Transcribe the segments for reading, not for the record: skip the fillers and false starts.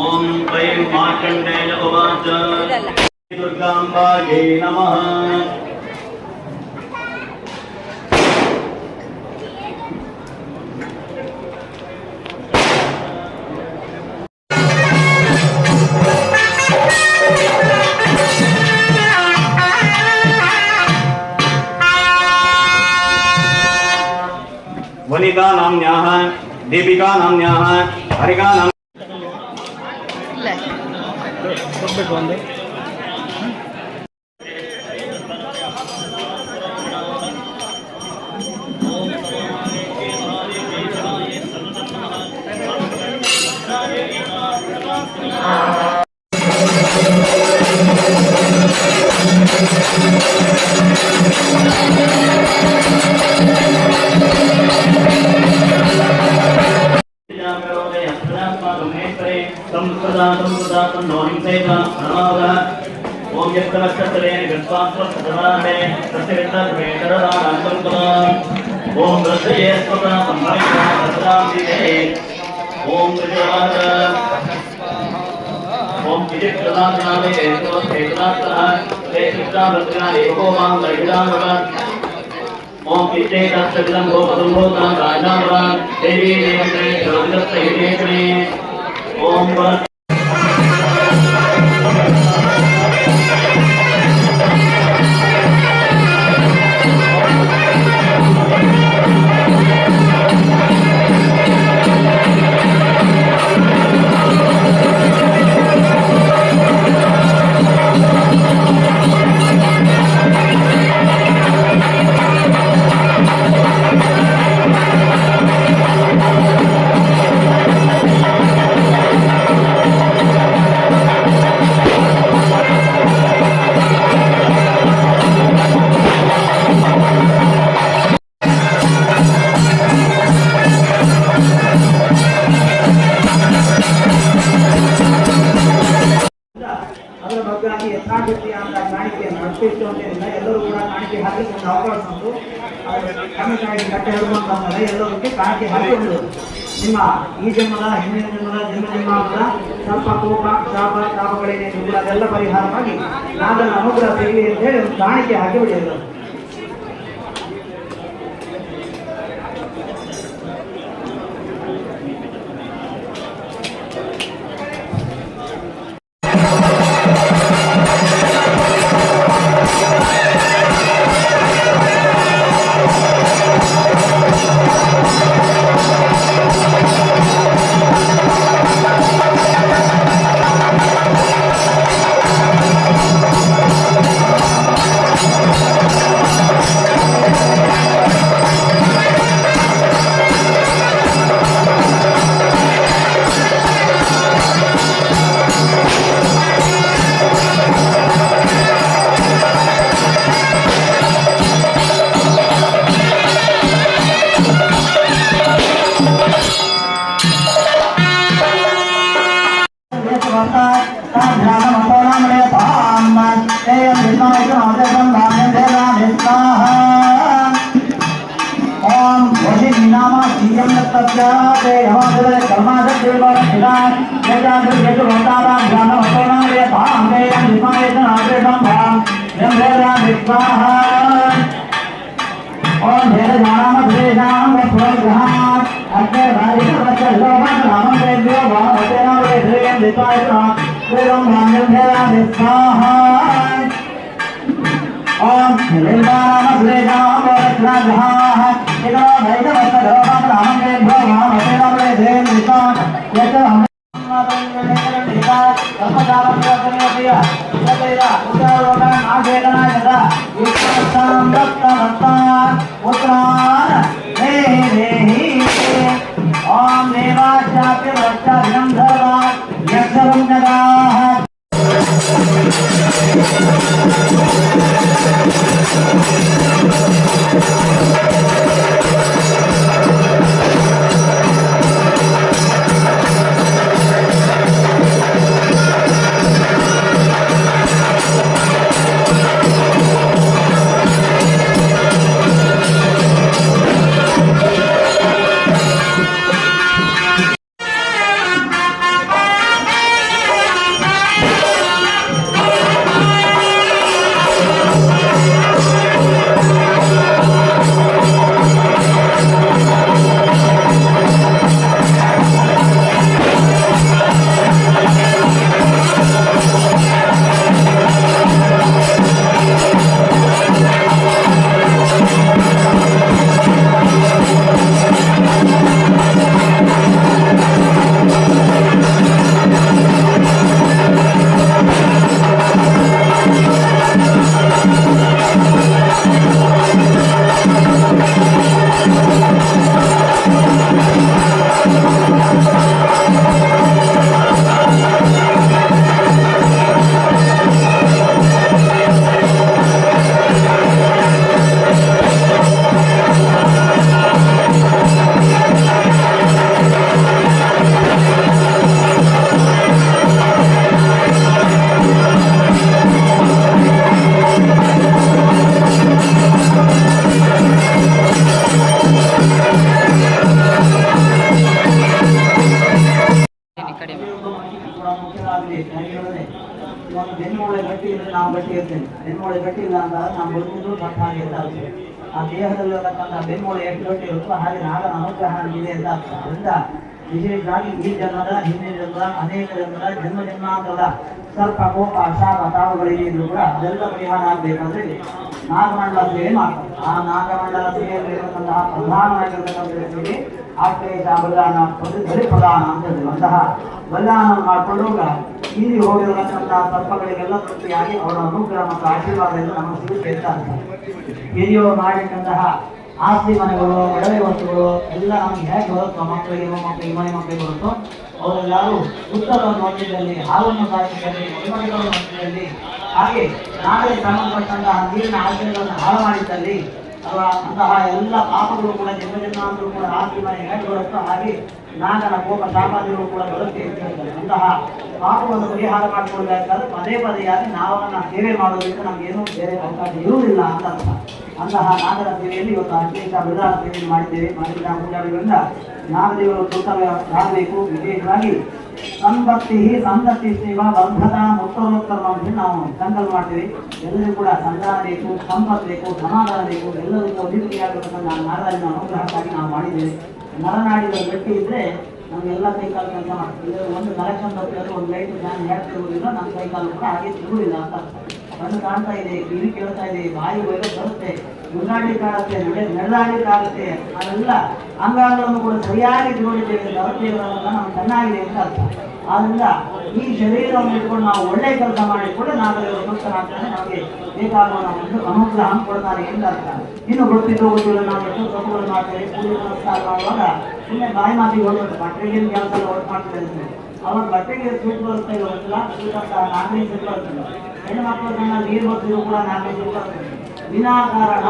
ओम वैं मार्कण्डेय उवाच दुर्गाम्बायै नमः। वनिता नाम्न्याः दीपिका नाम्न्याः हरिका नाम ओम यत्तवस्तलेन गत्वास्वस्तदमाने तस्यवित्तमेतरदानसंपदाम् ओम वृद्धये स्वता संभविता तत्रांदिते ओम विजयाद ओम विजित्रदानाले एतोस्तेतनात्तः तेचित्रावृत्तिनाले भगवान् दर्शिदानवन् ओम इत्येतत्सविदं भोपदुर्भोतां राजानवन् देवी देवते सर्वदत्तहितेकणे ओम ಎಲ್ಲರೂ ಕೂಡ ಕಾಣಿಕೆ ಹಾಕಲಿಕ್ಕೆ ಒಂದು ಅವಕಾಶ ಉಂಟು. ಕಟ್ಟೆ ಹಿಡುವಂತಂದರೆ ಎಲ್ಲರಿಗೆ ಕಾಣಿಕೆ ಹಾಕಿಕೊಳ್ಳುವುದು. ನಿಮ್ಮ ಈ ಜನ್ಮದ ಹಿಂದಿನ ಜನ್ಮದ ಜನ್ಮದ ಸ್ವಲ್ಪ ಕೋಪ ಶಾಪಗಳೇನೇ ಕೂಡ ಅದೆಲ್ಲ ಪರಿಹಾರವಾಗಿ ನಾದನ ಅನುಗ್ರಹ ಸಿಗಲಿ ಅಂತ ಹೇಳಿ ಒಂದು ಕಾಣಿಕೆ ಹಾಕಿ ಬಿಡಿದ್ರು. ನಾವು ಗಟ್ಟಿ ಇರ್ತೇವೆ. ಬೆನ್ಮೂಳೆ ಗಟ್ಟಿ ಇಲ್ಲ ಅಂದಾಗ ನಾವು ಬದುಕುವುದು ಸತ್ತ ಹಾಗೆ ಅಂತ ಅರ್ಥ. ಆ ದೇಹದಲ್ಲಿರತಕ್ಕಂಥ ಬೆನ್ಮೂಳೆ ಎಷ್ಟು ಗಟ್ಟಿ ಇರುತ್ತೋ ಹಾಗೆ ನಾಗನ ಅನುಗ್ರಹ ಇದೆ ಅಂತ ಅರ್ಥ. ಅದರಿಂದ ವಿಶೇಷವಾಗಿ ಈ ಜನ್ಮದ ಹಿಂದಿನ ಜನ್ಮದ ಅನೇಕ ಜನ್ಮದ ಜನ್ಮಾಂತರದ ಸ್ವಲ್ಪ ಕೋಪ ಶಾಪ ತಾವುಗಳಿಗೆ ಇದ್ರು ಕೂಡ ಅದೆಲ್ಲ ಪರಿಹಾರ ಆಗಬೇಕಂದ್ರೆ ನಾಗಮಂಡಲ ಸೇವೆ ಮಾಡ್ತಾರೆ. ಆ ನಾಗಮಂಡಲ ಸೇವೆಯಲ್ಲಿರತಕ್ಕಂತಹ ಪ್ರಧಾನವಾಗಿರತಕ್ಕಂಥ ಸೇವೆ ಆಶ್ರಯಿತ ಬಲಿದಾನ ಬಲಿ ಪ್ರಧಾನ ಅಂತ ಹೇಳಿದ್ರು. ಅಂತಹ ಬಲಿದಾನವನ್ನು ಮಾಡಿಕೊಂಡಾಗ ಇಲ್ಲಿ ಹೋಗಿರತಕ್ಕಂತಹ ಸರ್ಪಗಳಿಗೆಲ್ಲ ತೃಪ್ತಿಯಾಗಿ ಅವರ ಅನುಗ್ರಹ ಮತ್ತು ಆಶೀರ್ವಾದದಿಂದ ನಮಗೆ ಸಿಗುತ್ತೆ ಅಂತ ಅರ್ಥ. ಹಿರಿಯವರು ಮಾಡಿದಂತಹ ಆಸ್ತಿ ಮನೆಗಳು ಒಡವೆ ವಸ್ತುಗಳು ಎಲ್ಲ ನಮಗೆ ಹೇಗೆ ಬರುತ್ತೋ ಮಕ್ಕಳಿಗೆ ಮಕ್ಕಳಿಗೆ ಬರುತ್ತೋ ಅವರೆಲ್ಲರೂ ಉತ್ತರವನ್ನು ಹೊಂದಿದ್ದಲ್ಲಿ ಹಾಲನ್ನು ಕಾಯಿಸಿದಲ್ಲಿ ಮದುಮಗಳನ್ನು ಹೊಂದಿದ್ದಲ್ಲಿ ಹಾಗೆ ನಾಗರಿಗೆ ಸಂಬಂಧಪಟ್ಟಂತಹ ನೀರಿನ ಆಚರಣೆಗಳನ್ನು ಹಾಳು ಮಾಡಿದ್ದಲ್ಲಿ ಅಂತಹ ಎಲ್ಲ ಪಾಪಗಳು ಕೂಡ ಜನ್ಮಾಂತರೂ ಕೂಡ ಆಸ್ತಿ ಮನೆ ಹೇಗೆ ಬರುತ್ತೋ ಹಾಗೆ ನಾಗನ ಕೋಪ ಶಾಪಾದಿಗಳು ಕೂಡ ಬರುತ್ತೆ ಅಂತ ಹೇಳ್ತಾರೆ. ಅಂತಹ ಪಾಪವನ್ನು ಪರಿಹಾರ ಮಾಡಿಕೊಳ್ಬೇಕಾದ್ರೆ ಪದೇ ಪದೆಯಾಗಿ ನಾವನ್ನ ಸೇವೆ ಮಾಡೋದ್ರಿಂದ ನಮಗೇನು ಬೇರೆ ಅವಕಾಶ ಇರುವುದಿಲ್ಲ ಅಂತ ಅರ್ಥ. ಅಂತಹ ನಾಗರ ಸೇವೆಯಲ್ಲಿ ಇವತ್ತು ಅತ್ಯಂತ ಬಲಿದಾನ ಸೇವೆಯನ್ನು ಮಾಡಿದ ಪೂಜಾರಿಗಳಿಂದ ನಾಗದೇವರು ಆಗಬೇಕು. ವಿಶೇಷವಾಗಿ ಸಂತತಿ ಸೇವಾ ವರ್ಧತಾ ಉತ್ತರೋತ್ತರ ಅಂತ ನಾವು ಸಂಕಲ್ಪ ಮಾಡ್ತೀವಿ. ಎಲ್ಲರಿಗೂ ಕೂಡ ಸಂತಾನ ಬೇಕು, ಸಂಪತ್ತು ಬೇಕು, ಸಮಾಧಾನ ಬೇಕು, ಎಲ್ಲರಿಗೂ ಅಭಿವೃದ್ಧಿಯಾಗಬೇಕಂತ ನಾಗರಾಜನ ಅನುಗ್ರಹಕ್ಕಾಗಿ ನಾವು ಮಾಡಿದ್ದೇವೆ. ನರನಾಡಿಗಳು ಗಟ್ಟಿ ಇದ್ರೆ ನಮಗೆಲ್ಲ ಕೈಕಾಲು ಕೆಲಸ ಮಾಡ್ತೀವಿ. ಒಂದು ಕಲೆಕ್ಷನ್ ತಪ್ಪಿದ್ರೆ ಒಂದು ಲೈಟ್ ಫ್ಯಾನ್ ಹೇಳ್ತಿರುವುದಿಲ್ಲ, ನಮ್ಮ ಕೈಕಾಲು ಕೂಡ ಹಾಗೆ ಸಿಗುವುದಿಲ್ಲ ಅಂತ. ಕಣ್ಣು ಕಾಣ್ತಾ ಇದೆ, ಕಿವಿ ಕೇಳ್ತಾ ಇದೆ, ಬಾಯಿ ಒಯ್ದು ಬರುತ್ತೆ, ಉಳ್ಳಾಡ್ಲಿಕ್ಕಾಗುತ್ತೆ, ನೆರಳಾಡ್ಲಿಕ್ಕಾಗುತ್ತೆ, ಅದೆಲ್ಲ ಅಂಗಾಂಗಗಳನ್ನು ಕೂಡ ಸರಿಯಾಗಿ ಜೋಡಿದ್ದೇವೆ. ದೌರ್ಜನ್ಯಗಳನ್ನ ನಾವು ಚೆನ್ನಾಗಿದೆ ಅಂತ ಅರ್ಥ. ಆದ್ರಿಂದ ಈ ಶರೀರವನ್ನು ಇಟ್ಕೊಂಡು ನಾವು ಒಳ್ಳೆ ಕೆಲಸ ಮಾಡಿಕೊಂಡು ನಾಗರಿಕರು ಮುಕ್ತರಾಗ್ತಾನೆ, ನಮಗೆ ಬೇಕಾಗುವ ಒಂದು ಅನುಗ್ರಹ ಕೊಡ್ತಾನೆ ಅಂತ ಅರ್ಥ. ಇನ್ನು ಗೊತ್ತಿಲ್ಲ ನಾವು ಎಷ್ಟು ತಪ್ಪುಗಳು ಮಾಡ್ತೇವೆ. ಪೂಜೆ ನಮಸ್ಕಾರ ಮಾಡುವಾಗ ಸುಮ್ಮನೆ ಬಾಯಿ ಮಾತಿಗೆ ಹೋಗ್ಬೇಕು, ಬಟ್ಟೆಗೆ ಕೆಲಸ ಎಲ್ಲ ಒಟ್ಟು ಮಾಡ್ತಾ ಅವಾಗ ಬಟ್ಟೆಗೆ ಸೂಟ್ ಬರುತ್ತೆ ಗೊತ್ತಿಲ್ಲ, ಸೂಟ್ ನಾಗರಿಕ ಸೂಟ್ ಬರ್ತದೆ. ಹೆಣ್ಣು ಮಕ್ಕಳು ಸಣ್ಣ ನೀರು ಬರ್ತಿದ್ರು ಕೂಡ ನಾಗರಿಕ ಸೂಟ್ ಬರ್ತದೆ. ವಿನಾಕಾರಣ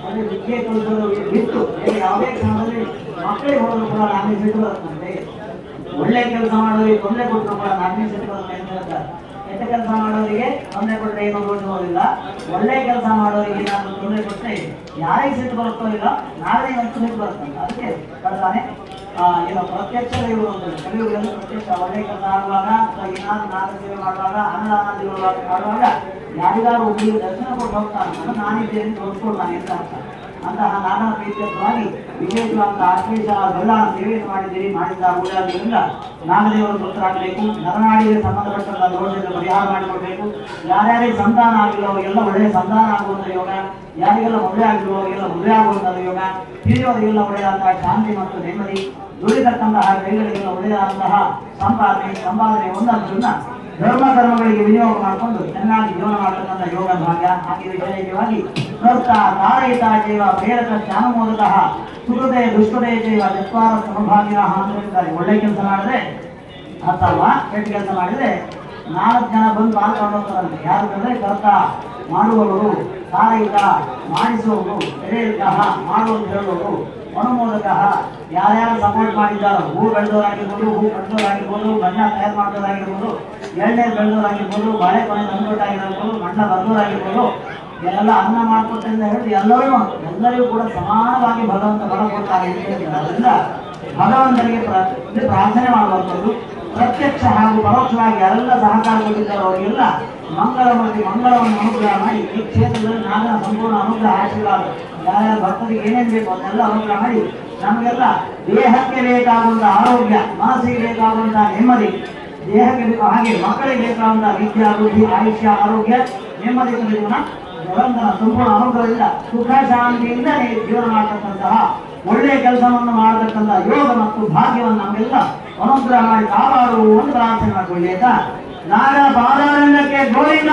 ಅಂದರೆ ವಿದ್ಯೆ ಕಲಿಸಲು ಬಿಟ್ಟು ಯಾವುದೇ ಕಾರಣದಲ್ಲಿ ಮಕ್ಕಳಿಗೆ ಹೋದ್ರು ಕೂಡ ನಾಗರಿಕ ಸೂಟ್ ಬರುತ್ತಂತೆ. ಒಳ್ಳೆ ಕೆಲಸ ಮಾಡೋರಿಗೆ ತೊಂದರೆ ಕೊಟ್ಟರು ಕೂಡ ನಾಗರಿಕ ಸೂಟ್ ಬರುತ್ತೆ ಅಂತ ಹೇಳ್ತಾರೆ. ಕೆಟ್ಟ ಕೆಲಸ ಮಾಡೋರಿಗೆ ತೊಂದರೆ ಕೊಟ್ಟರೆ ಏನು ನೋಡುವುದಿಲ್ಲ, ಒಳ್ಳೆ ಕೆಲಸ ಮಾಡೋರಿಗೆ ಏನಾದರೂ ತೊಂದರೆ ಕೊಟ್ಟರೆ ಯಾರಿಗೆ ಸಿಟ್ಟು ಬರುತ್ತೋ ಇಲ್ಲ ನಾಗರಿಕ ಸಿಟ್ಟು ಬರುತ್ತಂತ. ಅದಕ್ಕೆ ಬರ್ತಾನೆ ಏನೋ ಪ್ರತ್ಯಕ್ಷ ದೇವರು ಅಂತ ಕಲಿಯುಗದಲ್ಲಿ ಪ್ರತ್ಯಕ್ಷ ಒಳ್ಳೆ ಕೆಲಸ ಆಗುವಾಗ ಅಥವಾ ಏನಾದ್ರು ನಾಗ ಸೇವೆ ಮಾಡುವಾಗ ಅನ್ನದಾನಗಳು ಮಾಡುವಾಗ ಯಾರಿಗಾರು ಒಬ್ಬರಿಗೆ ದರ್ಶನ ಕೊಟ್ಟು ಹೋಗ್ತಾನೆ, ನಾನಿದ್ದೇನೆ ತೋರಿಸ್ಕೊಳ್ತಾನೆ ಅಂತ ಅರ್ಥ. ಅಂತಹ ನಾನಾ ಪ್ರೀತ್ಯರ್ಥವಾಗಿ ವಿಶೇಷವಾದ ಆಶ್ಲೇಷ ಬಲಿದಾನ ಸೇವೆಯನ್ನು ಮಾಡಿದ್ದ ಊರಾದ್ರಿಂದ ನಾಗದೇವರು ಗೊತ್ತಾಗಬೇಕು. ನರನಾಡಿಗೆ ಸಂಬಂಧಪಟ್ಟಂತಹ ದೋಷದಿಂದ ಪರಿಹಾರ ಮಾಡಿಕೊಡ್ಬೇಕು. ಯಾರ್ಯಾರಿಗೆ ಸಂತಾನ ಆಗಿರೋ ಎಲ್ಲ ಒಳ್ಳೆಯ ಸಂತಾನ ಆಗುವಂಥ ಯೋಗ, ಯಾರಿಗೆಲ್ಲ ಮದುವೆ ಆಗಿರೋ ಎಲ್ಲ ಮದುವೆ ಆಗುವಂತಹ ಯೋಗ, ಹಿರಿಯವರಿಗೆಲ್ಲ ಒಳ್ಳೆಯದಂತಹ ಶಾಂತಿ ಮತ್ತು ನೆಮ್ಮದಿ, ದುಡಿತಕ್ಕಂತಹ ಕೈಗಳಿಗೆಲ್ಲ ಒಳ್ಳೆಯದಾದಂತಹ ಸಂಪಾದನೆ ಒಂದನ್ನ ಧರ್ಮಗಳಿಗೆ ವಿನಿಯೋಗ ಮಾಡಿಕೊಂಡು ಚೆನ್ನಾಗಿ ಜೀವನ ಮಾಡತಕ್ಕಂಥ ಯೋಗ ಭಾಗ್ಯ. ಹಾಗೆ ವಿಶೇಷವಾಗಿ ತಾರಯಿತ ಜೈವ ಪ್ರೇರಕ ಜ್ಞಾನಮೋದತಃ ಸುಹೃದಯ ದುಷ್ಟದಯ ಜೈವ ಚತ್ವಾರ ಸಮಭಾಗಿನ ಅಂತ ಹೇಳ್ತಾರೆ. ಒಳ್ಳೆ ಕೆಲಸ ಮಾಡಿದ್ರೆ ಅಥವಾ ಕೆಟ್ಟ ಕೆಲಸ ಮಾಡಿದ್ರೆ 4 ಜನ ಬಂದು ಪಾಲ್ಕೊಂಡು ಹೋಗ್ತಾರಂತೆ. ಯಾರು ಬಂದ್ರೆ ಕರ್ತ ಮಾಡುವವರು, ತಾರಯಿತ ಮಾಡಿಸುವವರು, ಪ್ರೇರಕ ಮಾಡುವಂತ ಹೇಳುವವರು, ಅನುಮೋದಕ ಯಾರ್ಯಾರು ಸಪೋರ್ಟ್ ಮಾಡಿದ್ದಾರೋ, ಹೂ ಬೆಳೆದವರಾಗಿರ್ಬೋದು, ಹೂ ಕಟ್ಟೋರಾಗಿರ್ಬೋದು, ಬಣ್ಣ ತಯಾರು ಮಾಡೋರಾಗಿರ್ಬೋದು, ಎಳ್ನೀರು ಬೆಳೆದವರಾಗಿರ್ಬೋದು, ಬಾಳೆಕೊನೆ ತಂದೊಟ್ಟಾಗಿರ್ಬೋದು, ಮಣ್ಣ ಬರೆದವರಾಗಿರ್ಬೋದು, ಎಲ್ಲ ಅನ್ನ ಮಾಡಿಕೊಟ್ಟಿಂದ ಹೇಳಿದ್ರೆ ಎಲ್ಲರಿಗೂ ಕೂಡ ಸಮಾನವಾಗಿ ಭಗವಂತ ಬಲ ಕೊಡ್ತಾರೆ ಅಂತ ಹೇಳ್ತಾರೆ. ಅದರಿಂದ ಭಗವಂತನಿಗೆ ಪ್ರಾರ್ಥನೆ ಮಾಡುವಂಥದ್ದು ಪ್ರತ್ಯಕ್ಷ ಹಾಗೂ ಪರೋಕ್ಷವಾಗಿ ಯಾರೆಲ್ಲ ಸಹಕಾರ ಕೊಟ್ಟಿದ್ದಾರೋ ಅವರಿಗೆಲ್ಲ ಮಂಗಳವನ್ನು ಅನುಗ್ರಹ ಮಾಡಿ ಈ ಕ್ಷೇತ್ರದಲ್ಲಿ ನಾಗನ ಸಂಪೂರ್ಣ ಅನುಗ್ರಹ ಆಶೀರ್ವಾದ ಯಾರ್ಯಾರ ಭಕ್ತರಿಗೆ ಏನೇನು ಬೇಕು ಅದನ್ನೆಲ್ಲ ಅನುಗ್ರಹ ಮಾಡಿ ನಮಗೆಲ್ಲ ದೇಹಕ್ಕೆ ಬೇಕಾಗುವಂಥ ಆರೋಗ್ಯ, ಮನಸ್ಸಿಗೆ ಬೇಕಾಗುವಂಥ ನೆಮ್ಮದಿ, ದೇಹಕ್ಕೆ ಬೇಕು ಹಾಗೆ ಮಕ್ಕಳಿಗೆ ಬೇಕಾಗುವಂಥ ವಿದ್ಯಾ, ಬುದ್ಧಿ, ಆಯುಷ್ಯ, ಆರೋಗ್ಯ, ನೆಮ್ಮದಿ ಜೀವನ ಭಗವಂತನ ಸಂಪೂರ್ಣ ಅನುಗ್ರಹದಿಂದ ಸುಖ ಶಾಂತಿಯಿಂದ ಜೀವನ ಮಾಡತಕ್ಕಂತಹ ಒಳ್ಳೆಯ ಕೆಲಸವನ್ನು ಮಾಡತಕ್ಕಂತಹ ಯೋಗ ಮತ್ತು ಭಾಗ್ಯವನ್ನು ನಮಗೆಲ್ಲ ಅನುಗ್ರಹ ಮಾಡಿ ಕಾಪಾಡುವ ಒಂದು ಪ್ರಾರ್ಥನೆ ಮಾಡಿಕೊಳ್ಳಿ ಆಯ್ತಾ. ನಾಗ ಪಾದಾರಣ್ಯಕ್ಕೆ ಗೋವಿಂದ